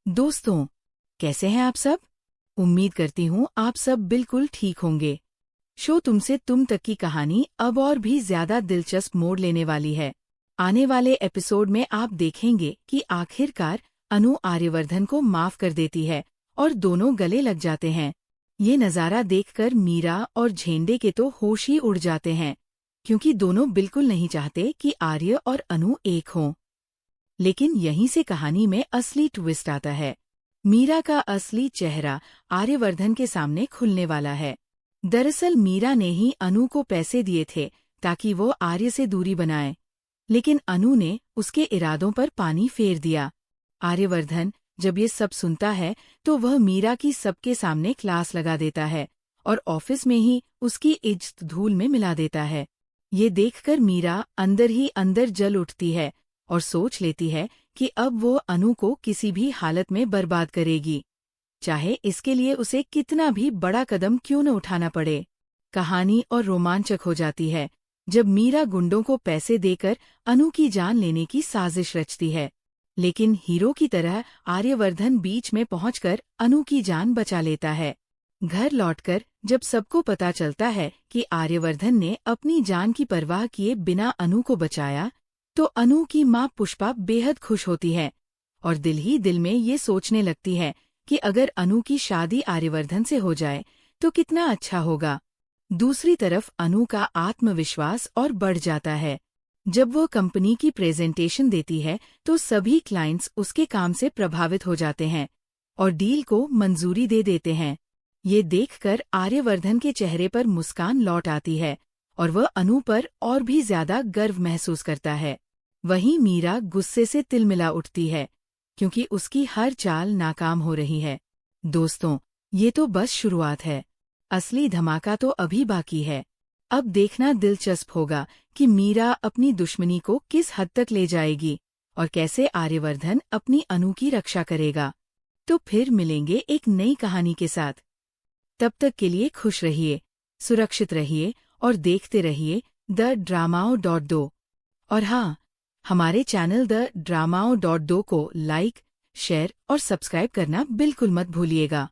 दोस्तों, कैसे हैं आप सब? उम्मीद करती हूँ आप सब बिल्कुल ठीक होंगे। शो तुमसे तुम तक की कहानी अब और भी ज्यादा दिलचस्प मोड़ लेने वाली है। आने वाले एपिसोड में आप देखेंगे कि आखिरकार अनु आर्यवर्धन को माफ कर देती है और दोनों गले लग जाते हैं। ये नज़ारा देखकर मीरा और झेंडे के तो होश ही उड़ जाते हैं, क्योंकि दोनों बिल्कुल नहीं चाहते कि आर्य और अनु एक हों। लेकिन यहीं से कहानी में असली ट्विस्ट आता है। मीरा का असली चेहरा आर्यवर्धन के सामने खुलने वाला है। दरअसल मीरा ने ही अनु को पैसे दिए थे ताकि वो आर्य से दूरी बनाए, लेकिन अनु ने उसके इरादों पर पानी फेर दिया। आर्यवर्धन जब ये सब सुनता है तो वह मीरा की सबके सामने क्लास लगा देता है और ऑफिस में ही उसकी इज्जत धूल में मिला देता है। ये देखकर मीरा अंदर ही अंदर जल उठती है और सोच लेती है कि अब वो अनु को किसी भी हालत में बर्बाद करेगी, चाहे इसके लिए उसे कितना भी बड़ा कदम क्यों न उठाना पड़े। कहानी और रोमांचक हो जाती है जब मीरा गुंडों को पैसे देकर अनु की जान लेने की साजिश रचती है, लेकिन हीरो की तरह आर्यवर्धन बीच में पहुंचकर अनु की जान बचा लेता है। घर लौटकर जब सबको पता चलता है कि आर्यवर्धन ने अपनी जान की परवाह किए बिना अनु को बचाया, तो अनु की माँ पुष्पा बेहद खुश होती है और दिल ही दिल में ये सोचने लगती है कि अगर अनु की शादी आर्यवर्धन से हो जाए तो कितना अच्छा होगा। दूसरी तरफ अनु का आत्मविश्वास और बढ़ जाता है। जब वो कंपनी की प्रेजेंटेशन देती है तो सभी क्लाइंट्स उसके काम से प्रभावित हो जाते हैं और डील को मंजूरी दे देते हैं। ये देखकर आर्यवर्धन के चेहरे पर मुस्कान लौट आती है और वह अनु पर और भी ज्यादा गर्व महसूस करता है। वहीं मीरा गुस्से से तिलमिला उठती है, क्योंकि उसकी हर चाल नाकाम हो रही है। दोस्तों, ये तो बस शुरुआत है। असली धमाका तो अभी बाकी है। अब देखना दिलचस्प होगा कि मीरा अपनी दुश्मनी को किस हद तक ले जाएगी और कैसे आर्यवर्धन अपनी अनु की रक्षा करेगा। तो फिर मिलेंगे एक नई कहानी के साथ। तब तक के लिए खुश रहिए, सुरक्षित रहिए और देखते रहिए thedramao.do। और हाँ, हमारे चैनल thedramao.do को लाइक, शेयर और सब्सक्राइब करना बिल्कुल मत भूलिएगा।